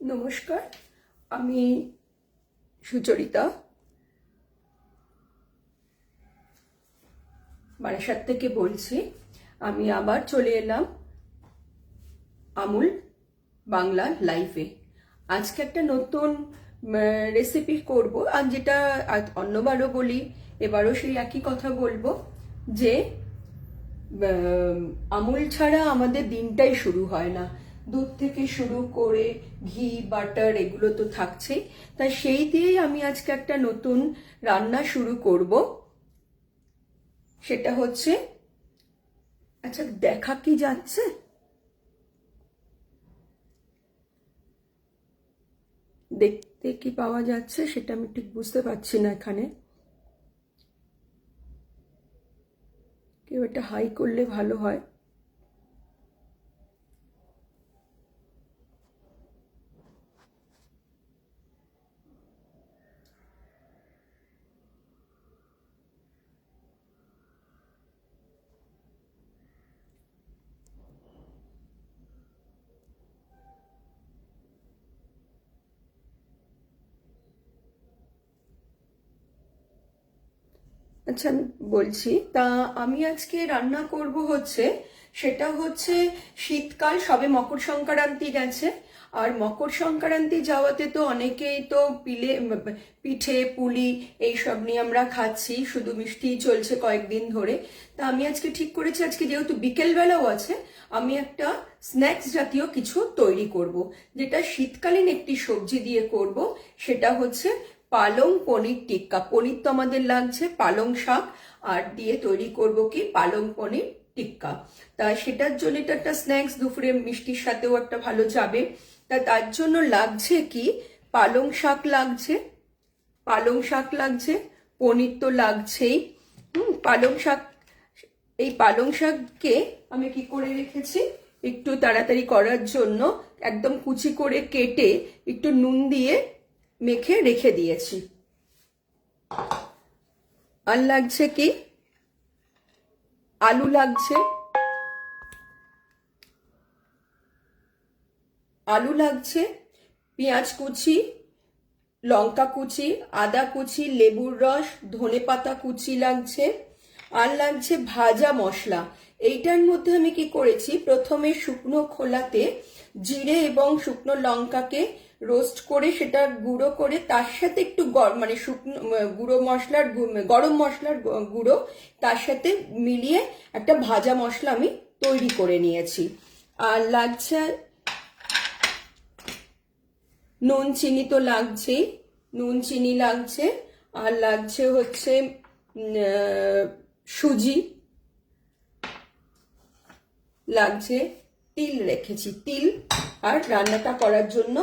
নমস্কার, আমি সুচরিতা বারাসাত থেকে বলছি। আমি আবার চলে এলাম আমুল বাংলা লাইফে। আজকে একটা নতুন রেসিপি করব, আর যেটা অন্যবারও বলি, এবারও সেই একই কথা বলবো যে আমুল ছাড়া আমাদের দিনটাই শুরু হয় না। দুধ থেকে শুরু করে ঘি, বাটার এগুলো তো থাকছেই। তাই সেই দিয়েই আমি আজকে একটা নতুন রান্না শুরু করব। সেটা হচ্ছে, আচ্ছা দেখা কি যাচ্ছে? দেখতে কি পাওয়া যাচ্ছে সেটা আমি ঠিক বুঝতে পারছি না। এখানে কেউ এটা হাই করলে ভালো হয়। আচ্ছা, আমি বলছি, তা আমি আজকে রান্না করব হচ্ছে, সেটা হচ্ছে শীতকাল, সবে মকর সংক্রান্তি গেছে। আর মকর সংক্রান্তি যাওয়াতে তো অনেকেই তো পিঠে পুলি এইসব নিয়ে আমরা খাচ্ছি, শুধু মিষ্টিই চলছে কয়েকদিন ধরে। তা আমি আজকে ঠিক করেছি, আজকে যেহেতু বিকেলবেলাও আছে, আমি একটা স্ন্যাক্স জাতীয় কিছু তৈরি করব, যেটা শীতকালীন একটি সবজি দিয়ে করব। সেটা হচ্ছে পালং পনির টিক্কা। পনির তো আমাদের লাগছে, পালং শাক আর দিয়ে তৈরি করব কি পালং পনির টিক্কা। তা সেটার জন্য এটা একটা স্ন্যাক্স, দুপুরে মিষ্টির সাথেও একটা ভালো যাবে। তা তার জন্য লাগছে কি, পালং শাক লাগছে, পনির তো লাগছেই। পালং শাক, এই পালং শাককে আমি কি করে রেখেছি, একটু তাড়াতাড়ি করার জন্য একদম কুচি করে কেটে একটু নুন দিয়ে মেখে রেখে দিয়েছি। আর লাগছে কি, আলু লাগছে, পেঁয়াজ কুচি, লঙ্কা কুচি, আদা কুচি, লেবুর রস, ধনেপাতা কুচি লাগছে। আর লাগছে ভাজা মশলা। এইটার মধ্যে আমি কি করেছি, প্রথমে শুকনো খোলাতে জিরে এবং শুকনো লঙ্কাকে রোস্ট করে সেটা গুঁড়ো করে, তার সাথে একটু মানে শুকনো গুঁড়ো মশলার গরম মশলার গুঁড়ো তার সাথে মিলিয়ে একটা ভাজা মশলা আমি তৈরি করে নিয়েছি। আর লাগছে নুন চিনি, তো লাগছেই, নুন চিনি লাগছে। আর লাগছে হচ্ছে সুজি লাগছে, তিল রেখেছি, তিল। আর রান্নাটা করার জন্য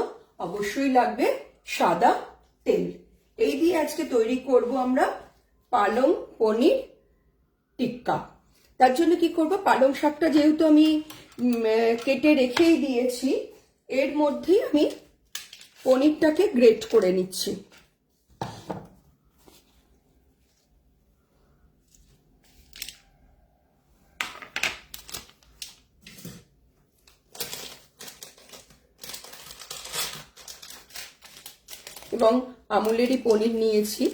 অবশ্যই লাগবে সাদা তেল। এই দিয়ে আজকে তৈরি করব আমরা পালং পনির টিক্কা। তার জন্য কি করব, পালং শাকটা যেহেতু আমি কেটে রেখেই দিয়েছি, এর মধ্যেই আমি পনিরটাকে গ্রেট করে নিচ্ছি। এবং আমুলেরই পনির নিয়েছি।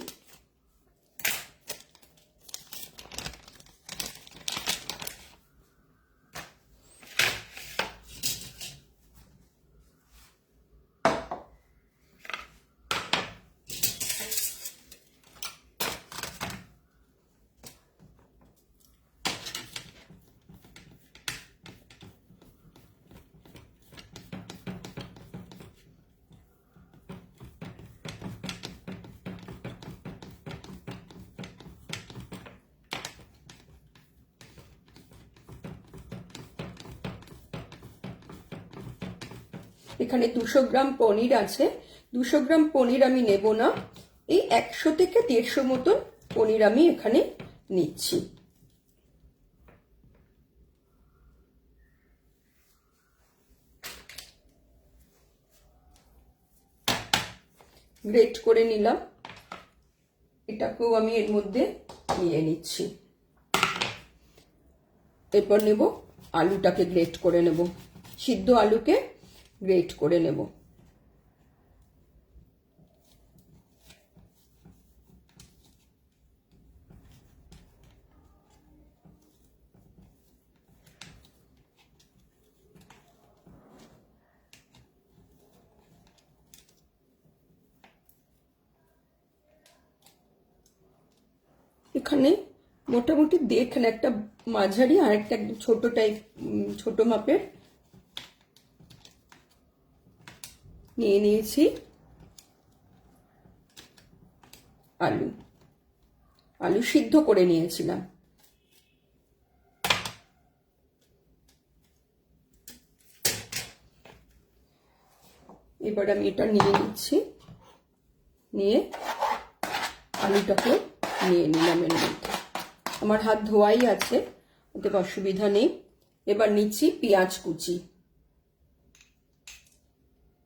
এখানে 200 গ্রাম পনির আছে। 200 গ্রাম পনির আমি নেব না, এই 100 থেকে 150 মতন পনির আমি এখানে নিচ্ছি। গ্রেট করে নিলাম, এটাকেও আমি এর মধ্যে নিয়ে নিচ্ছি। এরপর নেব আলুটাকে গ্রেট করে নেব, সিদ্ধ আলুকে গ্রেট করে নেব। এখানে মোটামুটি দেখেন একটা মাঝারি আর একটা একদম ছোট টাইপ, ছোট মাপের নিয়ে নিয়েছি আলু। আলু সিদ্ধ করে নিয়েছিলাম। এবার আমি এটা নিয়ে নিচ্ছি, নিয়ে আলুটাকে নিয়ে নিলাম এর মধ্যে। আমার হাত ধোয়াই আছে, ওতে অসুবিধা নেই। এবার নিচ্ছি পেঁয়াজ কুচি।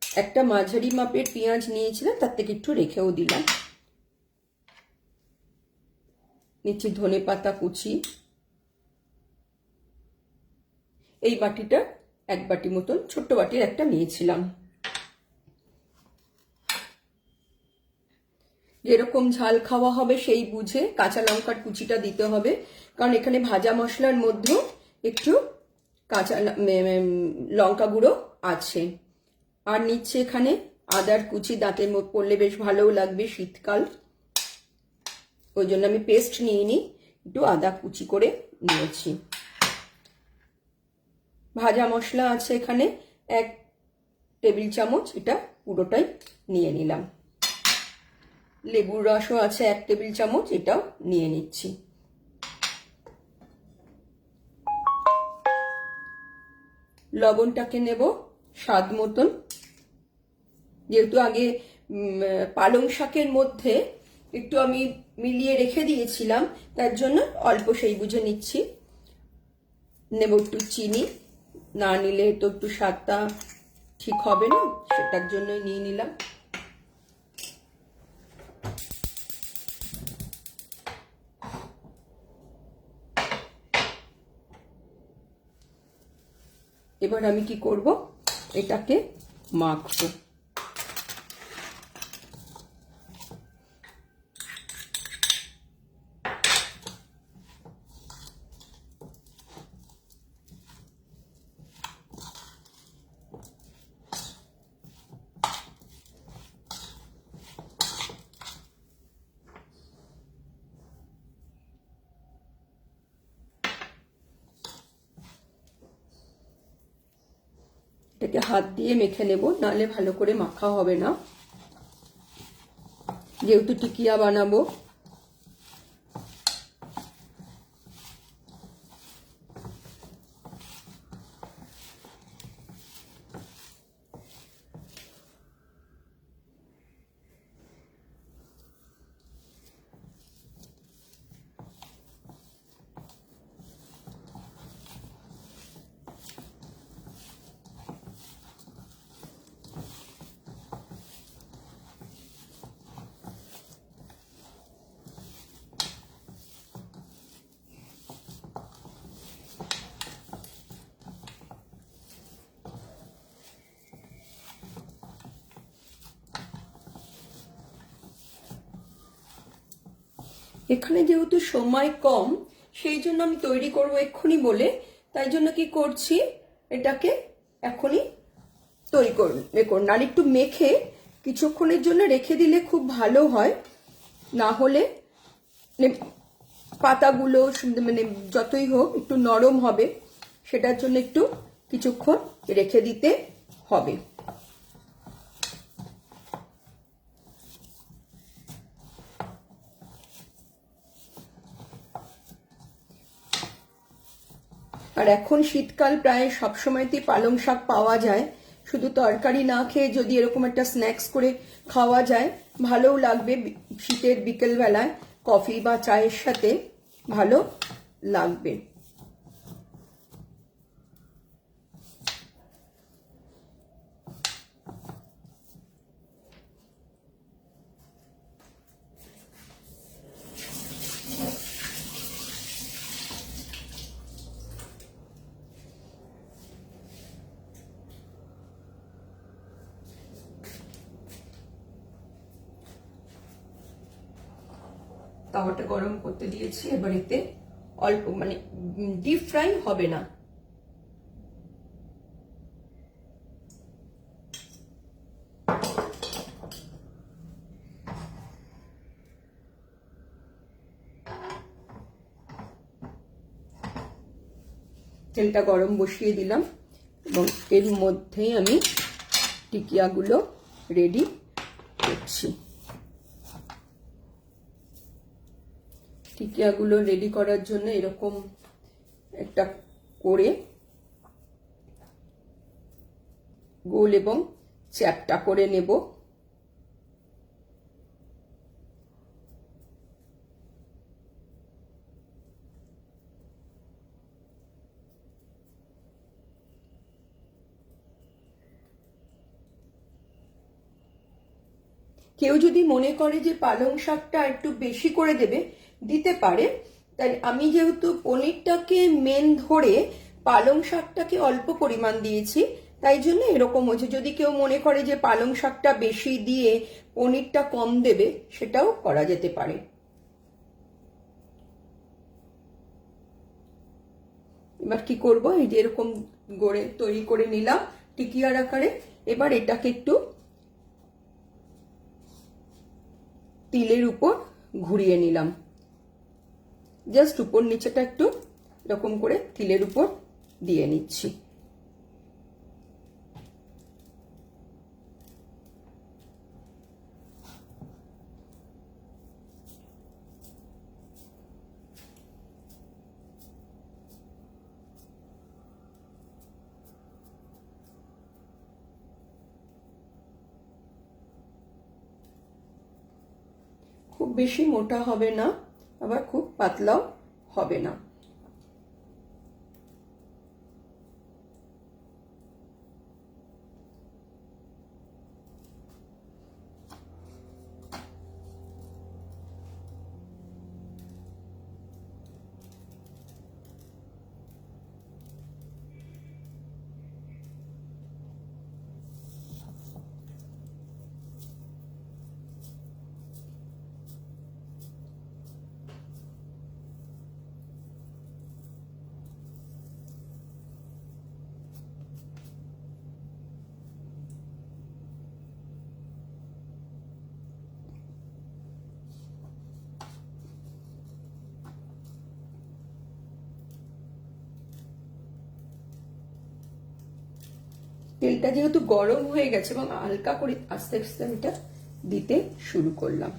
একটা মাঝারি মাপের পেঁয়াজ নিয়েছিলাম, তার থেকে একটু রেখেও দিলাম। নিচ্ছি ধনে পাতা কুচি। এই বাটিটা এক বাটি মতন, ছোট্ট বাটির একটা নিয়েছিলাম। যেরকম ঝাল খাওয়া হবে সেই বুঝে কাঁচা লঙ্কার কুচিটা দিতে হবে, কারণ এখানে ভাজা মশলার মধ্যেও একটু কাঁচা লঙ্কা গুঁড়ো আছে। আর নিচ্ছে এখানে আদার কুচি, দাঁতের পড়লে বেশ ভালোও লাগবে শীতকাল, ওই জন্য আমি পেস্ট নিয়ে নিই, একটু আদা কুচি করে নিয়েছি। ভাজা মশলা আছে এখানে 1 টেবিল চামচ, এটা পুরোটাই নিয়ে নিলাম। লেবুর রসও আছে 1 টেবিল চামচ, এটাও নিয়ে নিচ্ছি। লবণটাকে নেব স্বাদ মতন। যেহেতু আগে পালং শাকের মধ্যে একটু আমি মিলিয়ে রেখে দিয়েছিলাম, তার জন্য অল্প সেই বুঝে নিচ্ছি। নেব একটু চিনি, না নিলে তো একটু স্বাদটা ঠিক হবে না, সেটার জন্যই নিয়ে নিলাম। এবার আমি কি করব, এটাকে মাখবো। এটাকে হাত দিয়ে মেখে নেব, নাহলে ভালো করে মাখা হবে না, যেহেতু টিকিয়া বানাবো। এখানে যেহেতু সময় কম, সেই জন্য আমি তৈরি করবো এক্ষুনি বলে, তাই জন্য কি করছি, এটাকে এখনই তৈরি করুন। আর একটু মেখে কিছুক্ষণের জন্য রেখে দিলে খুব ভালো হয়, না হলে পাতাগুলো যতই হোক একটু নরম হবে, সেটার জন্য একটু কিছুক্ষণ রেখে দিতে হবে। আর এখন শীতকাল, প্রায় সবসময়তেই পালং শাক পাওয়া যায়। শুধু তরকারি না খেয়ে যদি এরকম একটা স্ন্যাক্স করে খাওয়া যায়, ভালোও লাগবে। শীতের বিকেলবেলায় কফি বা চায়ের সাথে ভালো লাগবে। তাওয়াটা গরম করতে দিয়েছি, এবার এতে অল্প, ডিপ ফ্রাই হবে না, তেলটা গরম বসিয়ে দিলাম এবং এর মধ্যেই আমি টিকিয়াগুলো রেডি করছি। টিকিয়াগুলো রেডি করার জন্য এরকম একটা করে গোল এবং চ্যাপ্টা করে নেব। কেউ যদি মনে করে যে পালং শাকটা একটু বেশি করে দেবে, দিতে পারে। তাই আমি যেহেতু পনিরটাকে মেন ধরে পালং শাকটাকে অল্প পরিমাণ দিয়েছি, তাই জন্য এরকম হচ্ছে। যদি কেউ মনে করে যে পালং শাকটা বেশি দিয়ে পনিরটা কম দেবে, সেটাও করা যেতে পারে। এবার কি করব, এই যে এরকম গড়ে তৈরি করে নিলাম টিকিয়ার আকারে। এবার এটাকে একটু তিলের উপর ঘুরিয়ে নিলাম, জাস্ট উপর নিচেটা একটু এরকম করে তিলের উপর দিয়ে নিচ্ছি। খুব বেশি মোটা হবে না, আবার খুব পাতলাও হবে না। তেলটা যেহেতু গরম হয়ে গেছে এবং হালকা করে আস্তে আস্তে আমি এটা দিতে শুরু করলাম।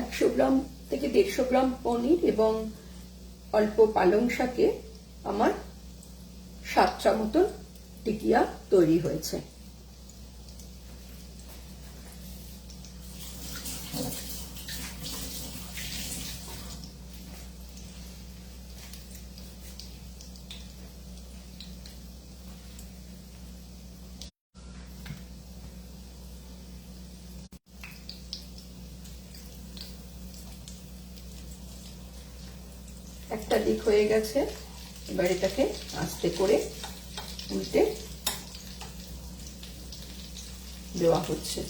একশো গ্রাম থেকে 150 গ্রাম পনির এবং অল্প পালং শাকে আমার 7টা মতন টিকিয়া তৈরি হয়েছে। একটা দিক হয়ে গেছে, এবার এটাকে আস্তে করে উল্টে দেওয়া হচ্ছে।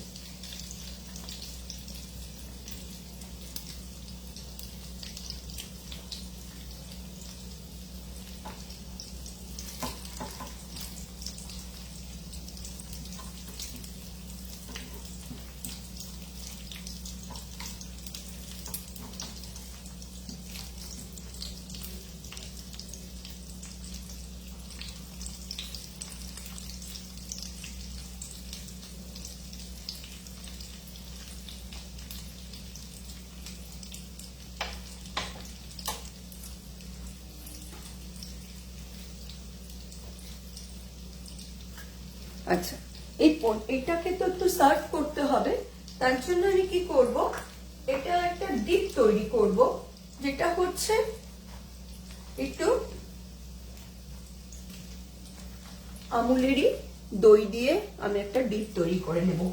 আচ্ছা, এটাকে তো একটু সার্ভ করতে হবে, তার জন্য আমি কি করব, এটা একটা ডিপ তৈরি করব, যেটা হচ্ছে একটু আমুলেরই দই দিয়ে আমি একটা ডিপ তৈরি করে নেব।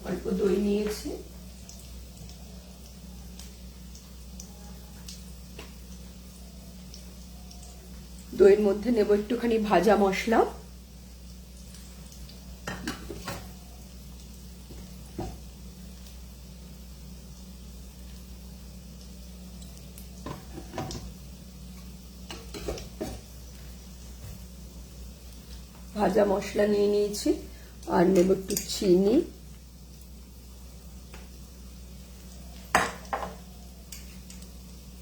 অল্প দই নিয়েছি, দইয়ের মধ্যে নেব একটুখানি ভাজা মশলা, ভাজা মশলা নিয়ে নিয়েছি, আর নেব একটু চিনি,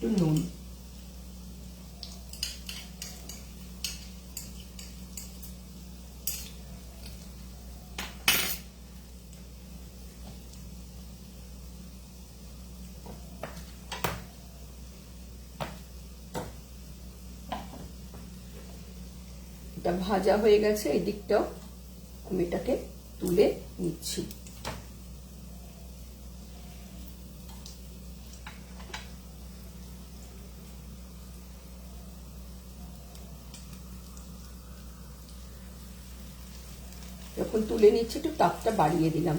একটু নুন, এটা ভাজা হয়ে গেছে, এই দিকটাও আমি এটাকে তুলে নিচ্ছি। যখন তুলে নিচ্ছি একটু তাপটা বাড়িয়ে দিলাম।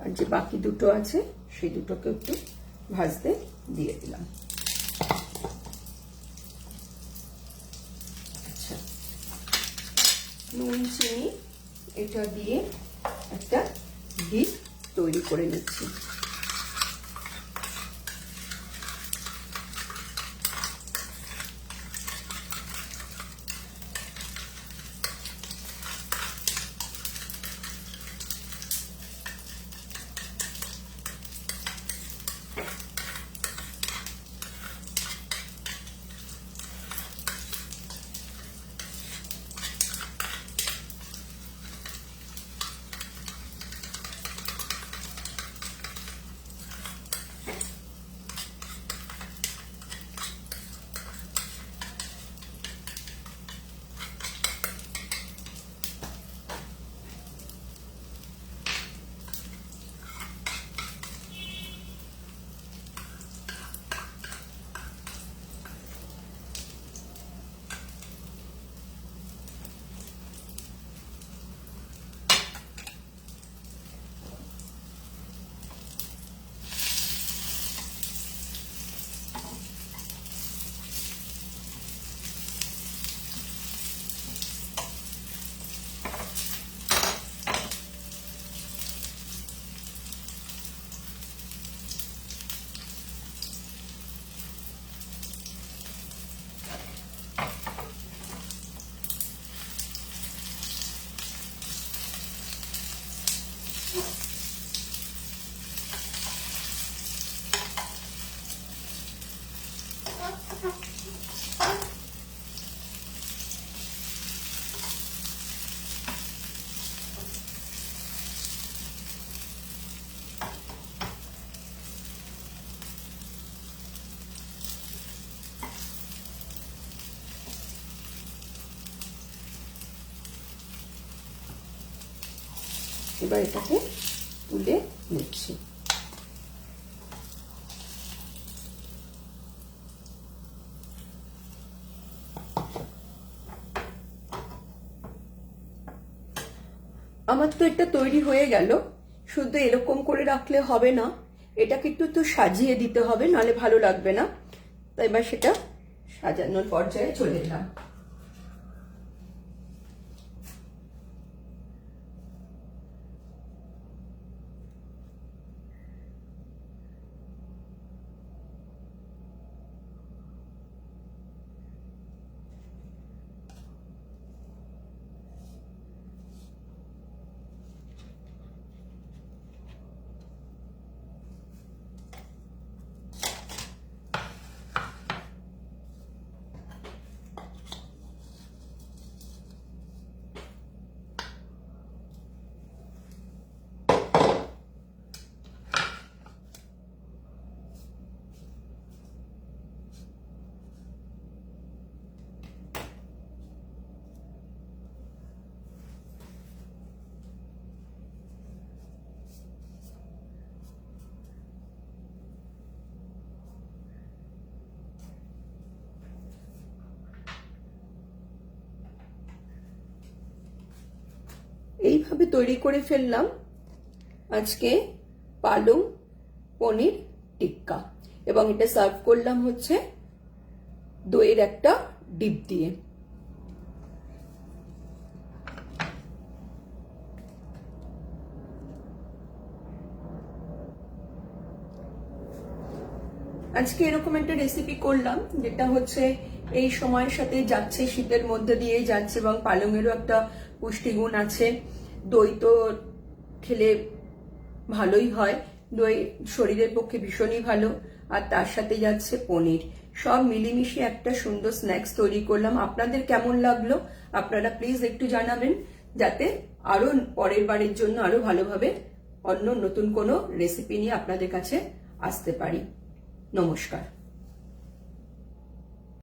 আর যে বাকি দুটো আছে সেই দুটোকে একটু ভাজতে দিয়ে দিলাম। আচ্ছা, নুন চিনি এটা দিয়ে একটা ডিপ তৈরি করে নিচ্ছি। এবার এটাকে তুলে নিচ্ছি। আমার তো এটা তৈরি হয়ে গেল। শুধু এরকম করে রাখলে হবে না, এটাকে একটু তো সাজিয়ে দিতে হবে, নাহলে ভালো লাগবে না। তাই এবার সেটা সাজানোর পর্যায়ে চলে এলাম। এইভাবে তৈরি করে ফেললাম আজকে পালং পনির টিক্কা, এবং এটা সার্ভ করলাম হচ্ছে দইয়ের একটা ডিপ দিয়ে। আজকে এরকম একটা রেসিপি করলাম যেটা হচ্ছে এই সময়ের সাথে যাচ্ছে, শীতের মধ্যে দিয়ে যাচ্ছে, এবং পালংয়েরও একটা পুষ্টিগুণ আছে। দই তো খেলে ভালোই হয়, দই শরীরের পক্ষে ভীষণই ভালো, আর তার সাথে যাচ্ছে পনির। সব মিলেমিশে একটা সুন্দর স্ন্যাক্স তৈরি করলাম। আপনাদের কেমন লাগলো আপনারা প্লিজ একটু জানাবেন, যাতে আরো পরের বারের জন্য আরো ভালোভাবে অন্য নতুন কোনো রেসিপি নিয়ে আপনাদের কাছে আসতে পারি। নমস্কার।